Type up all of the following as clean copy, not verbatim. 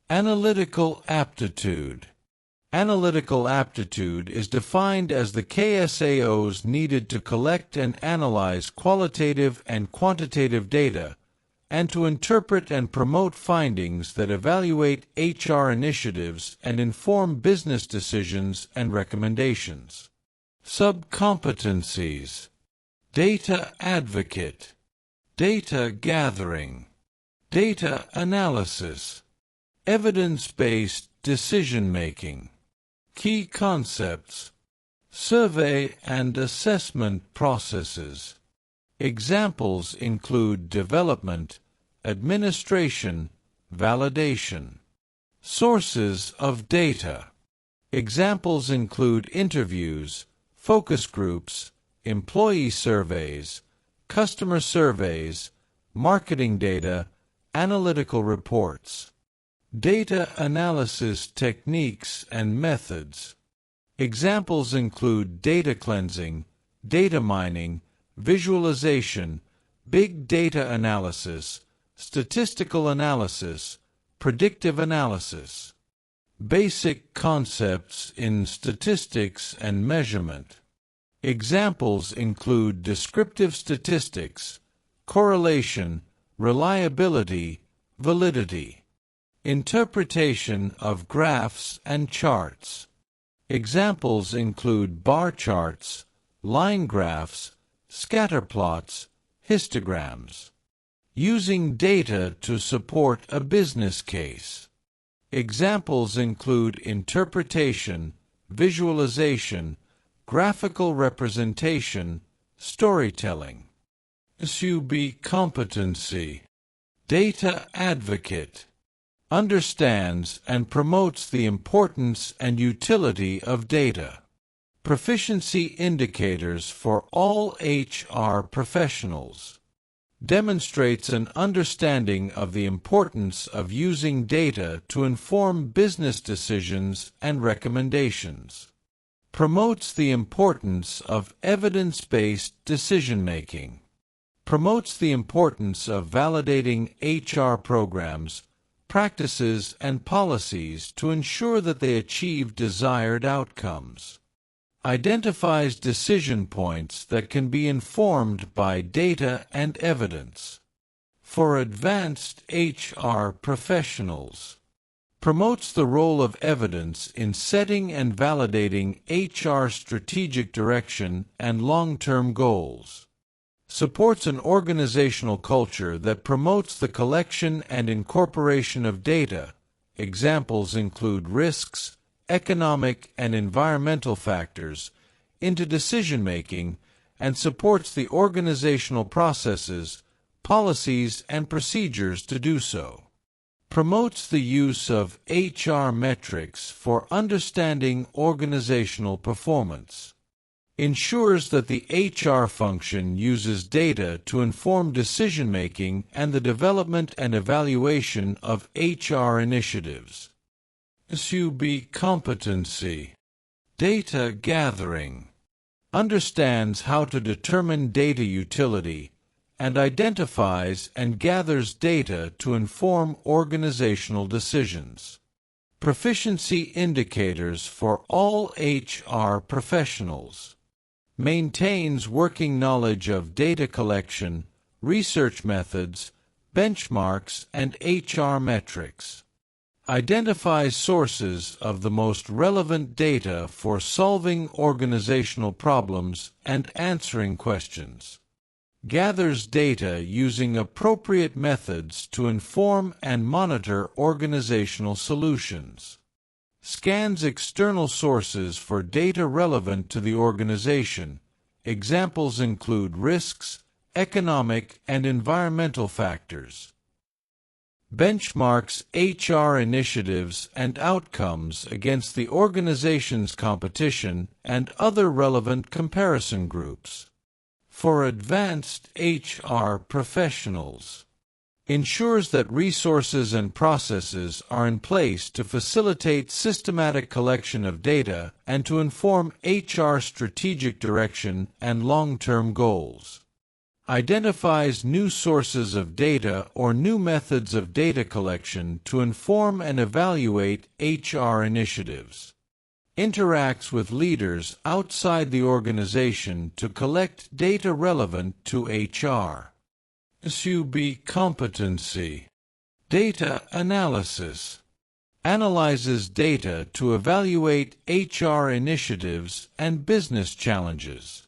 Analytical aptitude. Analytical aptitude is defined as the KSAOs needed to collect and analyze qualitative and quantitative data, and to interpret and promote findings that evaluate HR initiatives and inform business decisions and recommendations. Sub-competencies: data advocate, data gathering, data analysis, evidence-based decision-making. Key concepts: survey and assessment processes. Examples include development, administration, validation. Sources of data. Examples include interviews, focus groups, employee surveys, customer surveys, marketing data, analytical reports. Data analysis techniques and methods. Examples include data cleansing, data mining, visualization, big data analysis, statistical analysis, predictive analysis. Basic concepts in statistics and measurement. Examples include descriptive statistics, correlation, reliability, validity. Interpretation of graphs and charts. Examples include bar charts, line graphs, scatter plots, histograms. Using data to support a business case. Examples include interpretation, visualization, graphical representation, storytelling. Sub-competency. Data advocate. Understands and promotes the importance and utility of data. Proficiency indicators for all HR professionals. Demonstrates an understanding of the importance of using data to inform business decisions and recommendations. Promotes the importance of evidence-based decision-making. Promotes the importance of validating HR programs, practices, and policies to ensure that they achieve desired outcomes. Identifies decision points that can be informed by data and evidence. For advanced HR professionals. Promotes the role of evidence in setting and validating HR strategic direction and long-term goals. Supports an organizational culture that promotes the collection and incorporation of data. Examples include risks, economic and environmental factors, into decision-making, and supports the organizational processes, policies, and procedures to do so. Promotes the use of HR metrics for understanding organizational performance. Ensures that the HR function uses data to inform decision-making and the development and evaluation of HR initiatives. Sub-competency. Data gathering. Understands how to determine data utility, and identifies and gathers data to inform organizational decisions. Proficiency indicators for all HR professionals. Maintains working knowledge of data collection, research methods, benchmarks, and HR metrics. Identifies sources of the most relevant data for solving organizational problems and answering questions. Gathers data using appropriate methods to inform and monitor organizational solutions. Scans external sources for data relevant to the organization. Examples include risks, economic and environmental factors. Benchmarks HR initiatives and outcomes against the organization's competition and other relevant comparison groups. For advanced HR professionals. Ensures that resources and processes are in place to facilitate systematic collection of data and to inform HR strategic direction and long-term goals. identifies new sources of data or new methods of data collection to inform and evaluate HR initiatives, interacts with leaders outside the organization to collect data relevant to HR. SHRM competency. Data analysis. Analyzes data to evaluate HR initiatives and business challenges.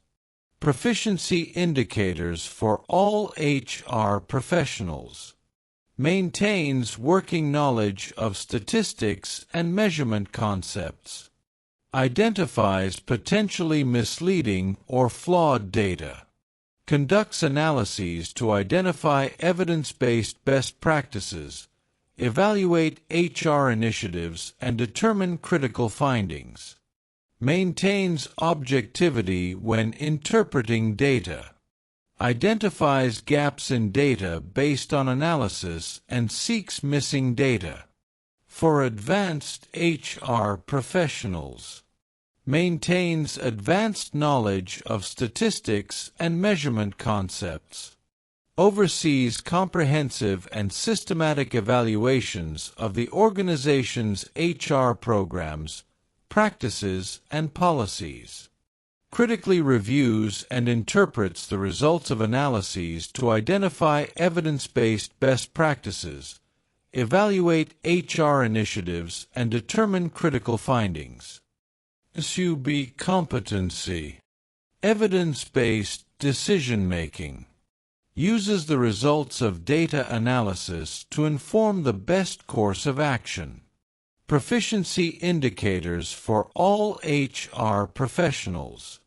Proficiency indicators for all HR professionals. Maintains working knowledge of statistics and measurement concepts. Identifies potentially misleading or flawed data. Conducts analyses to identify evidence-based best practices, evaluate HR initiatives, and determine critical findings. Maintains objectivity when interpreting data. Identifies gaps in data based on analysis and seeks missing data. For advanced HR professionals. Maintains advanced knowledge of statistics and measurement concepts. Oversees comprehensive and systematic evaluations of the organization's HR programs, practices, and policies. Critically reviews and interprets the results of analyses to identify evidence-based best practices, evaluate HR initiatives, and determine critical findings. SHRM competency. Evidence-based decision-making. Uses the results of data analysis to inform the best course of action. Proficiency indicators for all HR professionals.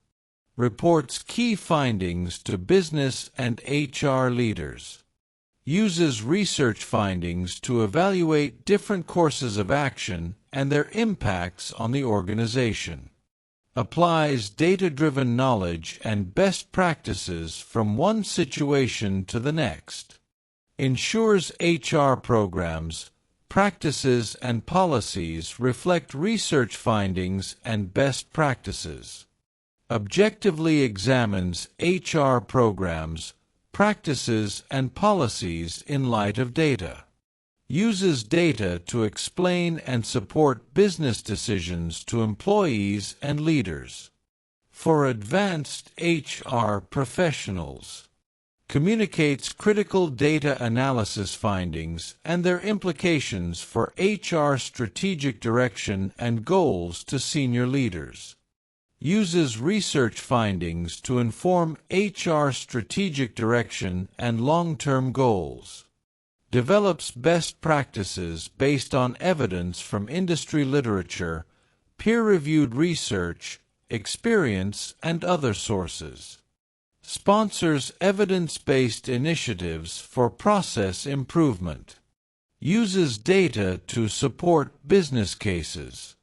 Reports key findings to business and HR leaders. Uses research findings to evaluate different courses of action and their impacts on the organization. Applies data-driven knowledge and best practices from one situation to the next. Ensures HR programs, practices, and policies reflect research findings and best practices. Objectively examines HR programs, practices, and policies in light of data. Uses data to explain and support business decisions to employees and leaders. For advanced HR professionals. Communicates critical data analysis findings and their implications for HR strategic direction and goals to senior leaders. Uses research findings to inform HR strategic direction and long-term goals. Develops best practices based on evidence from industry literature, peer-reviewed research, experience, and other sources. Sponsors evidence-based initiatives for process improvement. Uses data to support business cases.